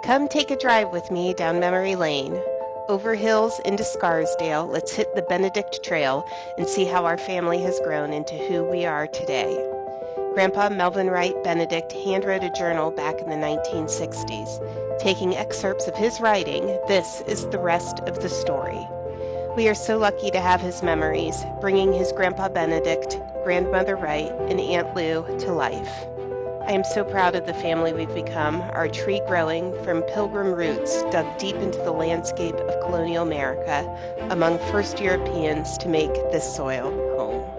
Come take a drive with me down memory lane. Over hills into Scarsdale, let's hit the Benedict Trail and see how our family has grown into who we are today. Grandpa Melvin Wright Benedict handwrote a journal back in the 1960s. Taking excerpts of his writing, this is the rest of the story. We are so lucky to have his memories, bringing his Grandpa Benedict, Grandmother Wright, and Aunt Lou to life. I am so proud of the family we've become, our tree growing from pilgrim roots dug deep into the landscape of colonial America, among first Europeans to make this soil home.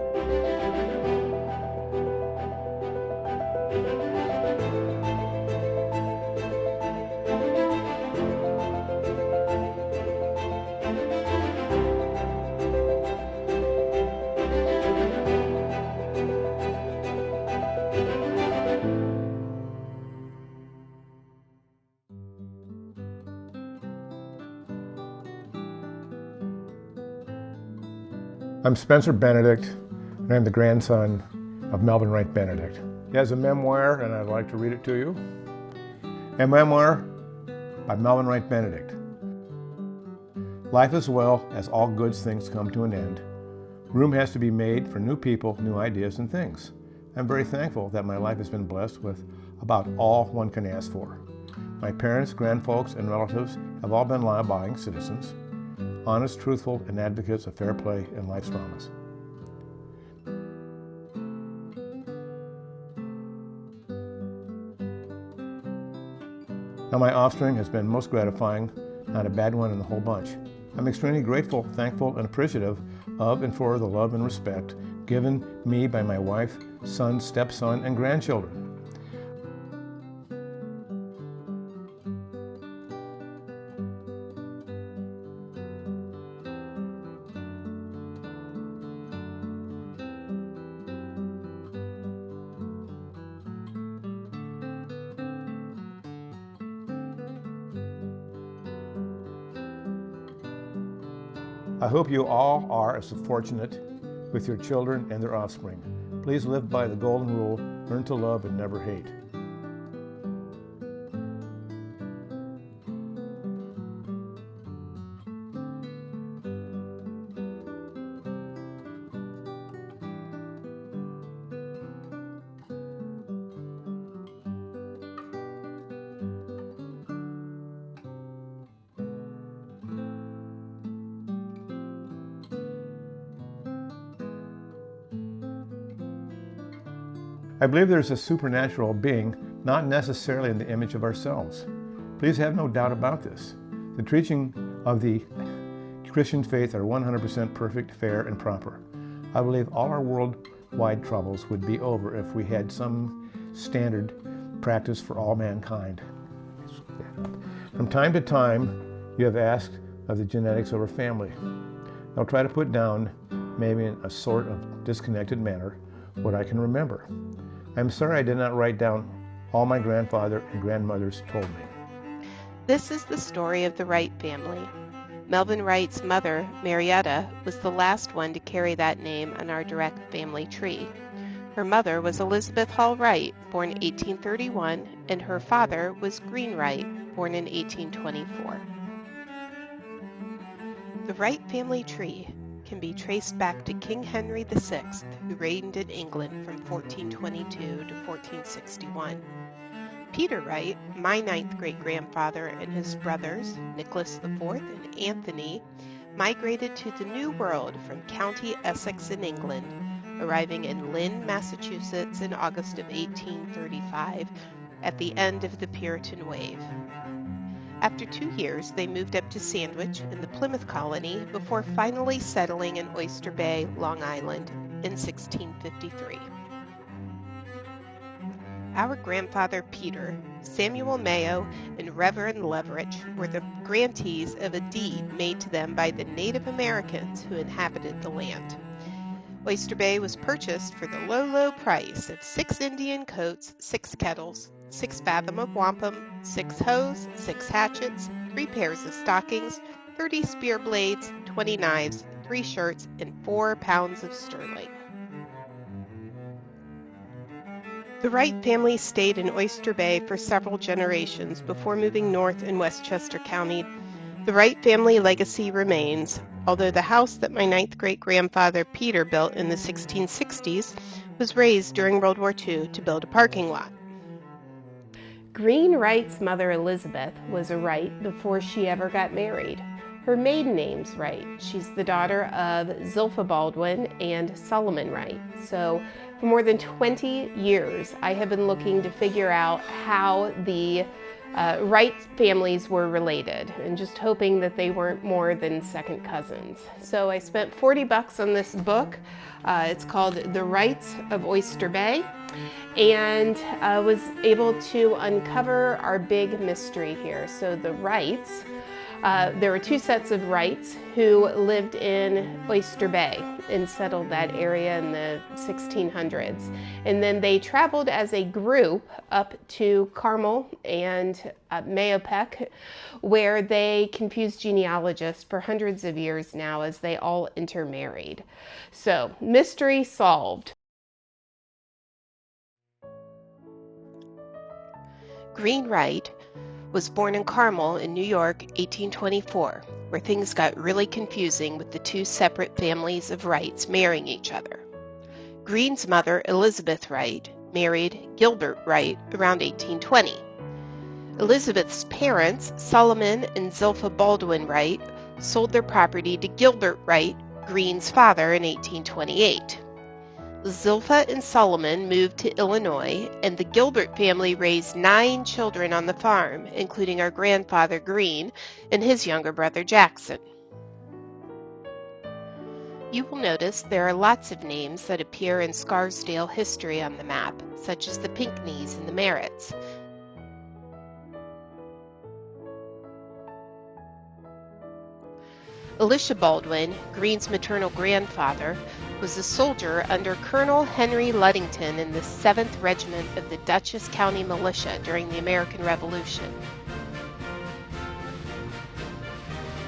I'm Spencer Benedict, and I'm the grandson of Melvin Wright Benedict. He has a memoir, and I'd like to read it to you. A memoir by Melvin Wright Benedict. Life as well as all good things come to an end. Room has to be made for new people, new ideas, and things. I'm very thankful that my life has been blessed with about all one can ask for. My parents, grandfolks, and relatives have all been law-abiding citizens, honest, truthful, and advocates of fair play and life's promise. Now my offspring has been most gratifying, not a bad one in the whole bunch. I'm extremely grateful, thankful, and appreciative of and for the love and respect given me by my wife, son, stepson, and grandchildren. I hope you all are as fortunate with your children and their offspring. Please live by the golden rule, learn to love and never hate. I believe there's a supernatural being, not necessarily in the image of ourselves. Please have no doubt about this. The teaching of the Christian faith are 100% perfect, fair, and proper. I believe all our worldwide troubles would be over if we had some standard practice for all mankind. From time to time, you have asked of the genetics of our family. I'll try to put down, maybe in a sort of disconnected manner, what I can remember. I'm sorry I did not write down all my grandfather and grandmothers told me. This is the story of the Wright family. Melvin Wright's mother, Marietta, was the last one to carry that name on our direct family tree. Her mother was Elizabeth Hall Wright, born 1831, and her father was Green Wright, born in 1824. The Wright family tree can be traced back to King Henry VI, who reigned in England from 1422 to 1461. Peter Wright, my ninth great-grandfather, and his brothers, Nicholas IV and Anthony, migrated to the New World from County Essex in England, arriving in Lynn, Massachusetts in August of 1835 at the end of the Puritan wave. After 2 years, they moved up to Sandwich in the Plymouth colony before finally settling in Oyster Bay, Long Island in 1653. Our grandfather Peter, Samuel Mayo, and Reverend Leverett were the grantees of a deed made to them by the Native Americans who inhabited the land. Oyster Bay was purchased for the low, low price of 6 Indian coats, 6 kettles, 6 fathom of wampum, 6 hoes, 6 hatchets, 3 pairs of stockings, 30 spear blades, 20 knives, 3 shirts, and 4 pounds of sterling. The Wright family stayed in Oyster Bay for several generations before moving north in Westchester County. The Wright family legacy remains, although the house that my ninth great-grandfather Peter built in the 1660s was razed during World War II to build a parking lot. Green Wright's mother Elizabeth was a Wright before she ever got married. Her maiden name's Wright. She's the daughter of Zilpha Baldwin and Solomon Wright. So for more than 20 years, I have been looking to figure out how the Wright families were related and just hoping that they weren't more than second cousins. So I spent $40 on this book. It's called The Wrights of Oyster Bay, and was able to uncover our big mystery here. So the Wrights, there were two sets of Wrights who lived in Oyster Bay and settled that area in the 1600s. And then they traveled as a group up to Carmel and Mahopac, where they confused genealogists for hundreds of years now as they all intermarried. So, mystery solved. Green Wright was born in Carmel in New York, 1824, where things got really confusing with the two separate families of Wrights marrying each other. Green's mother, Elizabeth Wright, married Gilbert Wright around 1820. Elizabeth's parents, Solomon and Zilpha Baldwin Wright, sold their property to Gilbert Wright, Green's father, in 1828. Zilpha and Solomon moved to Illinois, and the Gilbert family raised 9 children on the farm, including our grandfather Green and his younger brother Jackson. You will notice there are lots of names that appear in Scarsdale history on the map, such as the Pinckneys and the Merritts. Elisha Baldwin, Green's maternal grandfather, was a soldier under Colonel Henry Ludington in the 7th Regiment of the Dutchess County Militia during the American Revolution.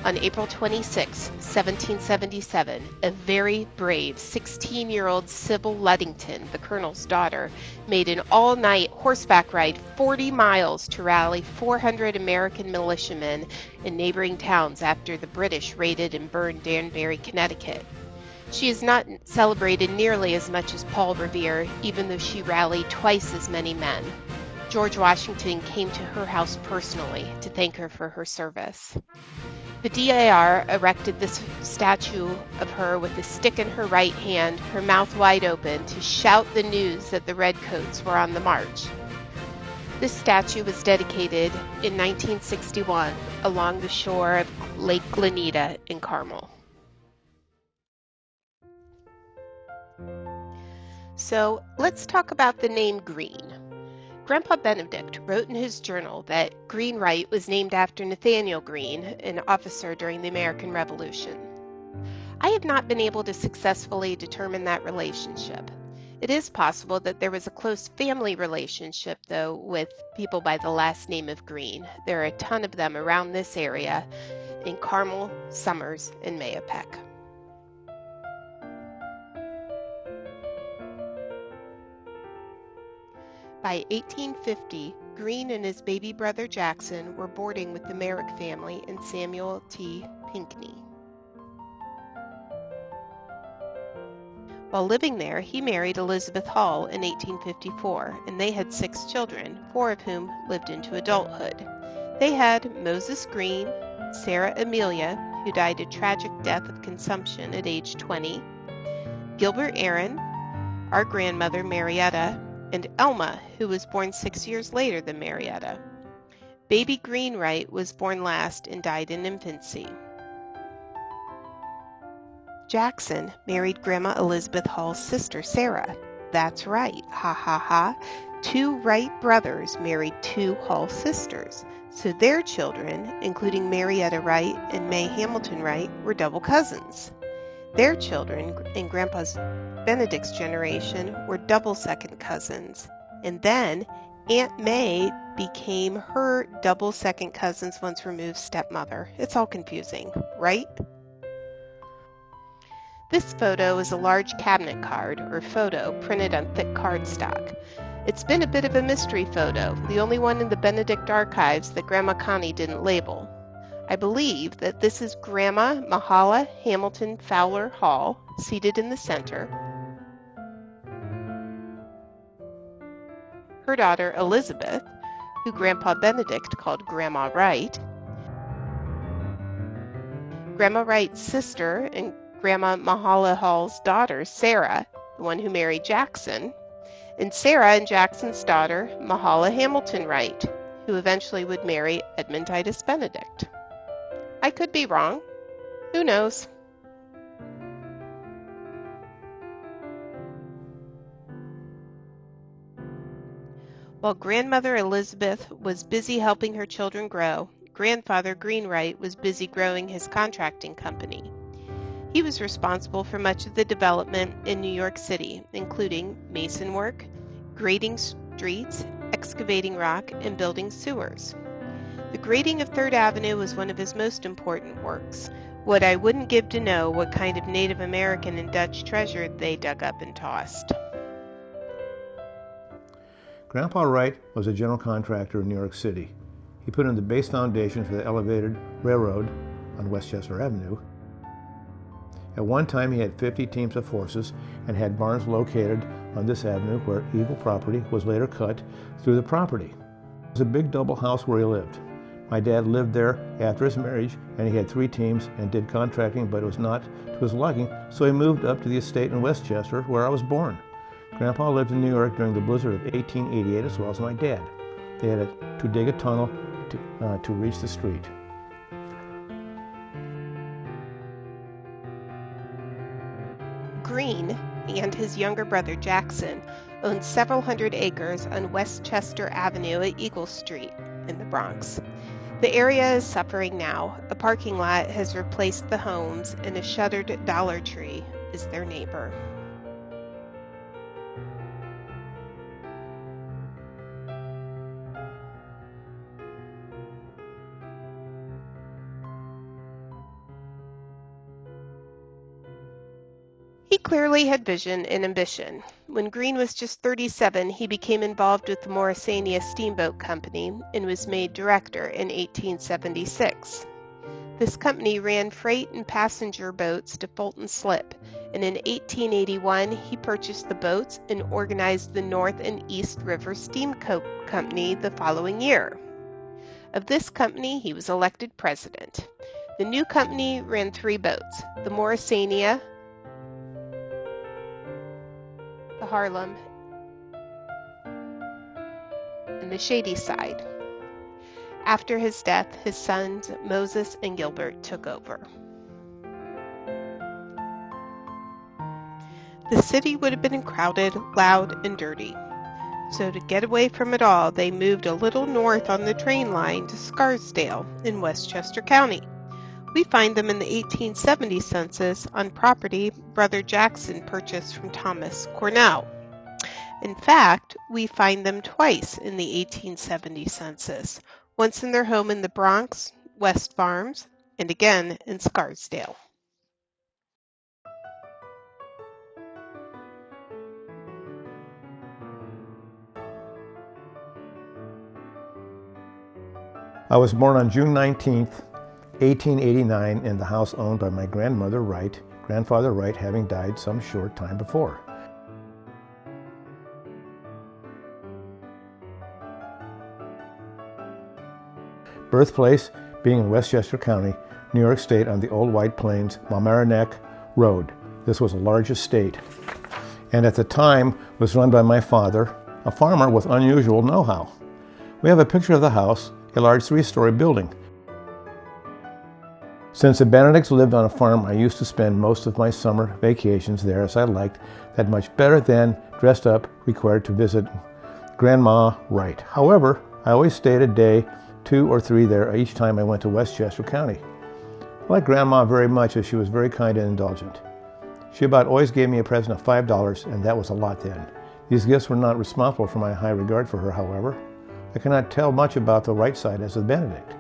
On April 26, 1777, a very brave 16-year-old Sybil Ludington, the colonel's daughter, made an all-night horseback ride 40 miles to rally 400 American militiamen in neighboring towns after the British raided and burned Danbury, Connecticut. She is not celebrated nearly as much as Paul Revere, even though she rallied twice as many men. George Washington came to her house personally to thank her for her service. The DAR erected this statue of her with a stick in her right hand, her mouth wide open, to shout the news that the Redcoats were on the march. This statue was dedicated in 1961 along the shore of Lake Glenita in Carmel. So let's talk about the name Green. Grandpa Benedict wrote in his journal that Green Wright was named after Nathaniel Greene, an officer during the American Revolution. I have not been able to successfully determine that relationship. It is possible that there was a close family relationship, though, with people by the last name of Greene. There are a ton of them around this area in Carmel, Summers, and Mahopac. By 1850, Greene and his baby brother Jackson were boarding with the Merrick family and Samuel T. Pinckney. While living there, he married Elizabeth Hall in 1854, and they had 6 children, 4 of whom lived into adulthood. They had Moses Greene, Sarah Amelia, who died a tragic death of consumption at age 20, Gilbert Aaron, our grandmother Marietta, and Elma, who was born 6 years later than Marietta. Baby Green Wright was born last and died in infancy. Jackson married Grandma Elizabeth Hall's sister, Sarah. That's right, ha ha ha. 2 Wright brothers married 2 Hall sisters, so their children, including Marietta Wright and May Hamilton Wright, were double cousins. Their children, in Grandpa's Benedict's generation, were double second cousins, and then Aunt May became her double second cousin's once removed stepmother. It's all confusing, right? This photo is a large cabinet card or photo printed on thick cardstock. It's been a bit of a mystery photo, the only one in the Benedict archives that Grandma Connie didn't label. I believe that this is Grandma Mahala Hamilton Fowler Hall, seated in the center. Her daughter Elizabeth, who Grandpa Benedict called Grandma Wright, Grandma Wright's sister and Grandma Mahala Hall's daughter, Sarah, the one who married Jackson, and Sarah and Jackson's daughter, Mahala Hamilton Wright, who eventually would marry Edmund Titus Benedict. I could be wrong. Who knows? While Grandmother Elizabeth was busy helping her children grow, Grandfather Greenwright was busy growing his contracting company. He was responsible for much of the development in New York City, including mason work, grading streets, excavating rock, and building sewers. The grading of 3rd Avenue was one of his most important works. What I wouldn't give to know what kind of Native American and Dutch treasure they dug up and tossed. Grandpa Wright was a general contractor in New York City. He put in the base foundation for the elevated railroad on Westchester Avenue. At one time he had 50 teams of horses and had barns located on this avenue where Eagle property was later cut through the property. It was a big double house where he lived. My dad lived there after his marriage, and he had 3 teams and did contracting, but it was not to his liking, so he moved up to the estate in Westchester where I was born. Grandpa lived in New York during the blizzard of 1888 as well as my dad. They had to dig a tunnel to reach the street. Green and his younger brother Jackson owned several hundred acres on Westchester Avenue at Eagle Street in the Bronx. The area is suffering now. A parking lot has replaced the homes, and a shuttered Dollar Tree is their neighbor. He clearly had vision and ambition. When Green was just 37, he became involved with the Morrisania Steamboat Company and was made director in 1876. This company ran freight and passenger boats to Fulton Slip, and in 1881 he purchased the boats and organized the North and East River Steamboat Company the following year. Of this company, he was elected president. The new company ran 3 boats, the Morrisania, the Harlem, and the Shady Side. After his death, his sons Moses and Gilbert took over. The city would have been crowded, loud, and dirty. So to get away from it all, they moved a little north on the train line to Scarsdale in Westchester County. We find them in the 1870 census on property Brother Jackson purchased from Thomas Cornell. In fact, we find them twice in the 1870 census, once in their home in the Bronx, West Farms, and again in Scarsdale. I was born on June 19th, 1889 in the house owned by my grandmother Wright, grandfather Wright having died some short time before. Birthplace being in Westchester County, New York State on the Old White Plains, Mamaroneck Road. This was a large estate, and at the time was run by my father, a farmer with unusual know-how. We have a picture of the house, a large 3-story building. Since the Benedicts lived on a farm, I used to spend most of my summer vacations there as I liked that much better than dressed up required to visit Grandma Wright. However, I always stayed a day, 2 or 3 there each time I went to Westchester County. I liked Grandma very much as she was very kind and indulgent. She about always gave me a present of $5, and that was a lot then. These gifts were not responsible for my high regard for her, however. I cannot tell much about the right side as a Benedict.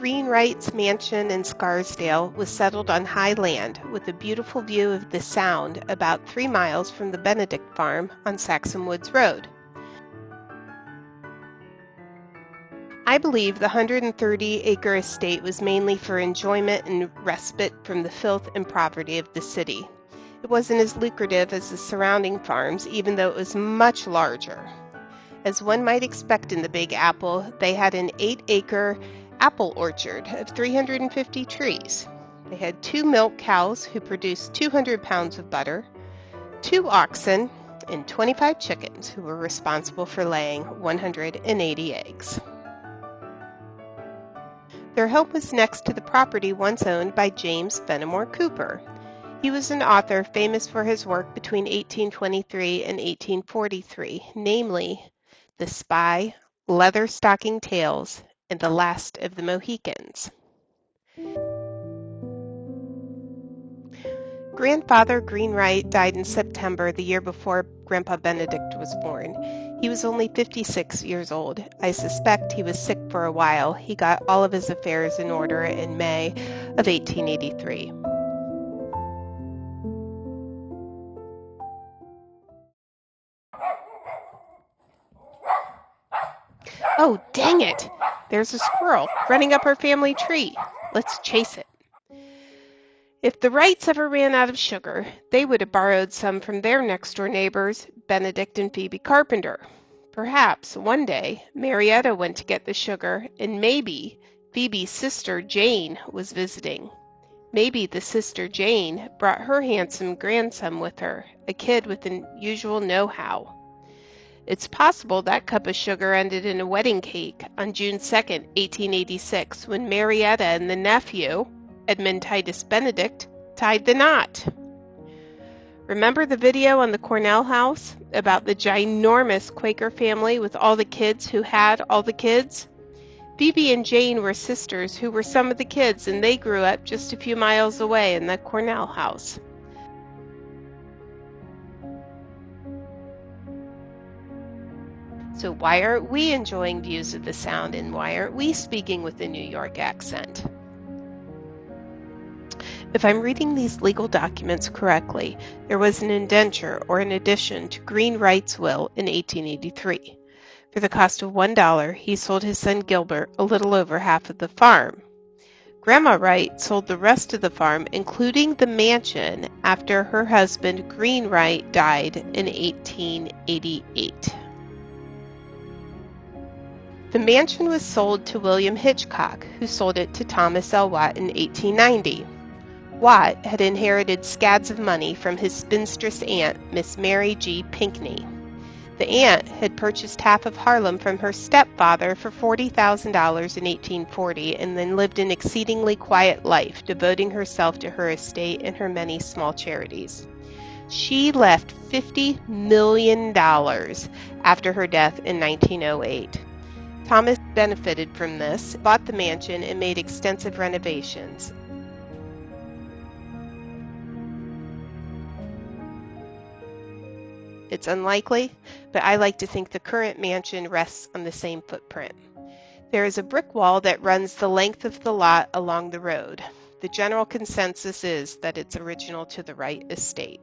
Green Wright's mansion in Scarsdale was settled on high land with a beautiful view of the Sound about 3 miles from the Benedict farm on Saxon Woods Road. I believe the 130-acre estate was mainly for enjoyment and respite from the filth and poverty of the city. It wasn't as lucrative as the surrounding farms, even though it was much larger. As one might expect in the Big Apple, they had an 8-acre apple orchard of 350 trees. They had 2 milk cows who produced 200 pounds of butter, 2 oxen, and 25 chickens who were responsible for laying 180 eggs. Their home was next to the property once owned by James Fenimore Cooper. He was an author famous for his work between 1823 and 1843, namely The Spy, Leather-Stocking Tales, and The Last of the Mohicans. Grandfather Green Wright died in September, the year before Grandpa Benedict was born. He was only 56 years old. I suspect he was sick for a while. He got all of his affairs in order in May of 1883. Oh, dang it! There's a squirrel running up our family tree. Let's chase it. If the Wrights ever ran out of sugar, they would have borrowed some from their next-door neighbors, Benedict and Phoebe Carpenter. Perhaps, one day, Marietta went to get the sugar, and maybe Phoebe's sister Jane was visiting. Maybe the sister Jane brought her handsome grandson with her, a kid with unusual know-how. It's possible that cup of sugar ended in a wedding cake on June 2nd, 1886, when Marietta and the nephew, Edmund Titus Benedict, tied the knot. Remember the video on the Cornell house about the ginormous Quaker family with all the kids who had all the kids? Phoebe and Jane were sisters who were some of the kids, and they grew up just a few miles away in the Cornell house. So why aren't we enjoying views of the Sound, and why aren't we speaking with a New York accent? If I'm reading these legal documents correctly, there was an indenture or an addition to Green Wright's will in 1883. For the cost of $1, he sold his son Gilbert a little over half of the farm. Grandma Wright sold the rest of the farm, including the mansion, after her husband Green Wright died in 1888. The mansion was sold to William Hitchcock, who sold it to Thomas L. Watt in 1890. Watt had inherited scads of money from his spinstress aunt, Miss Mary G. Pinckney. The aunt had purchased half of Harlem from her stepfather for $40,000 in 1840 and then lived an exceedingly quiet life, devoting herself to her estate and her many small charities. She left $50 million after her death in 1908. Thomas benefited from this, bought the mansion, and made extensive renovations. It's unlikely, but I like to think the current mansion rests on the same footprint. There is a brick wall that runs the length of the lot along the road. The general consensus is that it's original to the Wright estate.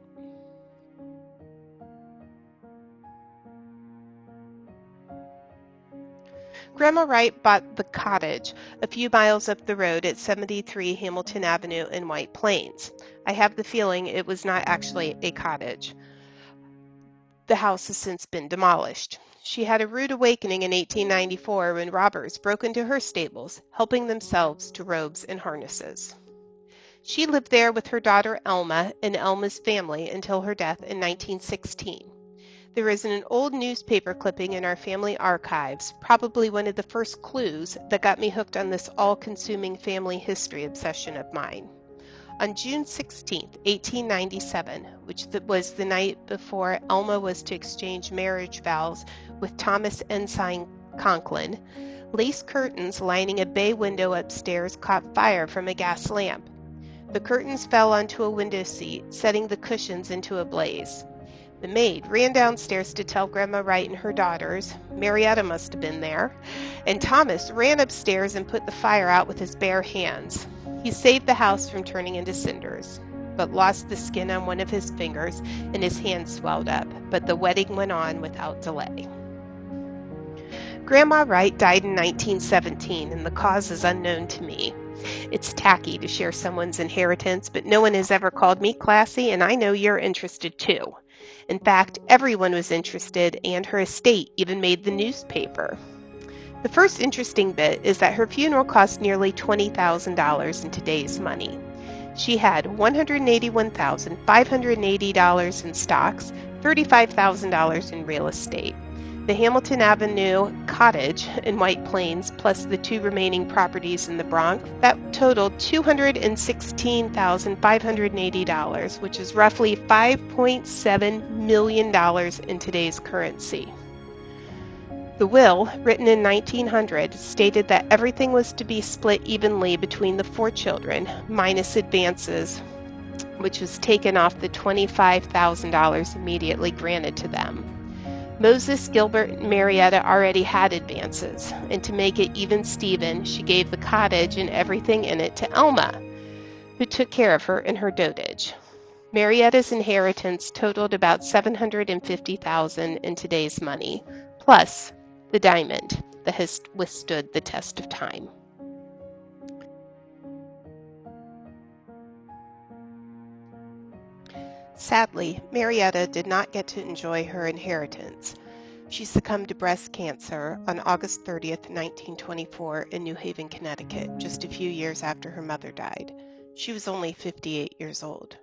Grandma Wright bought the cottage a few miles up the road at 73 Hamilton Avenue in White Plains. I have the feeling it was not actually a cottage. The house has since been demolished. She had a rude awakening in 1894 when robbers broke into her stables, helping themselves to robes and harnesses. She lived there with her daughter Elma and Elma's family until her death in 1916. There is an old newspaper clipping in our family archives, probably one of the first clues that got me hooked on this all-consuming family history obsession of mine. On June 16, 1897, which was the night before Elma was to exchange marriage vows with Thomas Ensign Conklin, lace curtains lining a bay window upstairs caught fire from a gas lamp. The curtains fell onto a window seat, setting the cushions into a blaze. The maid ran downstairs to tell Grandma Wright and her daughters. Marietta must have been there. And Thomas ran upstairs and put the fire out with his bare hands. He saved the house from turning into cinders, but lost the skin on one of his fingers and his hand swelled up. But the wedding went on without delay. Grandma Wright died in 1917, and the cause is unknown to me. It's tacky to share someone's inheritance, but no one has ever called me classy, and I know you're interested too. In fact, everyone was interested, and her estate even made the newspaper. The first interesting bit is that her funeral cost nearly $20,000 in today's money. She had $181,580 in stocks, $35,000 in real estate. The Hamilton Avenue cottage in White Plains, plus the 2 remaining properties in the Bronx, that totaled $216,580, which is roughly $5.7 million in today's currency. The will, written in 1900, stated that everything was to be split evenly between the 4 children, minus advances, which was taken off the $25,000 immediately granted to them. Moses, Gilbert, and Marietta already had advances, and to make it even-steven, she gave the cottage and everything in it to Elma, who took care of her in her dotage. Marietta's inheritance totaled about $750,000 in today's money, plus the diamond that has withstood the test of time. Sadly, Marietta did not get to enjoy her inheritance. She succumbed to breast cancer on August 30th, 1924 in New Haven, Connecticut, just a few years after her mother died. She was only 58 years old.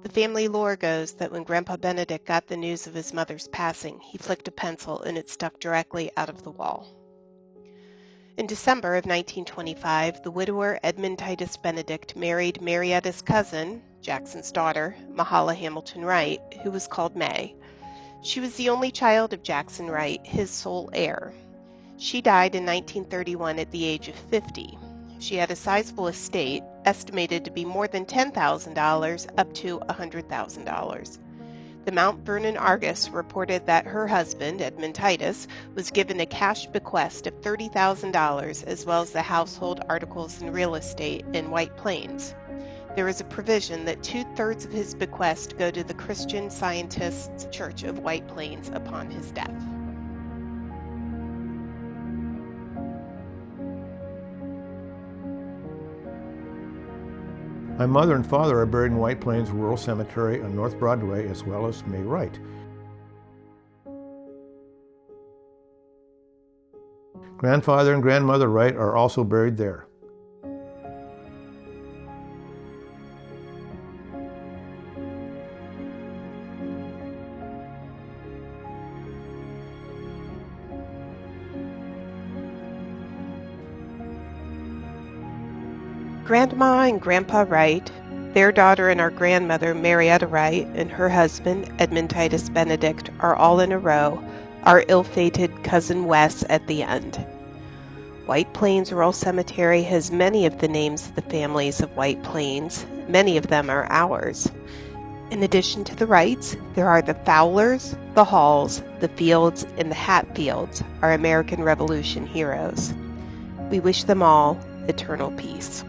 The family lore goes that when Grandpa Benedict got the news of his mother's passing, he flicked a pencil and it stuck directly out of the wall. In December of 1925, the widower Edmund Titus Benedict married Marietta's cousin, Jackson's daughter, Mahala Hamilton Wright, who was called May. She was the only child of Jackson Wright, his sole heir. She died in 1931 at the age of 50. She had a sizable estate, estimated to be more than $10,000 up to $100,000. The Mount Vernon Argus reported that her husband, Edmund Titus, was given a cash bequest of $30,000 as well as the household articles and real estate in White Plains. There is a provision that 2/3 of his bequest go to the Christian Scientists Church of White Plains upon his death. My mother and father are buried in White Plains Rural Cemetery on North Broadway, as well as May Wright. Grandfather and grandmother Wright are also buried there. Grandma and Grandpa Wright, their daughter and our grandmother Marietta Wright, and her husband Edmund Titus Benedict are all in a row, our ill-fated cousin Wes at the end. White Plains Rural Cemetery has many of the names of the families of White Plains. Many of them are ours. In addition to the Wrights, there are the Fowlers, the Halls, the Fields, and the Hatfields, our American Revolution heroes. We wish them all eternal peace.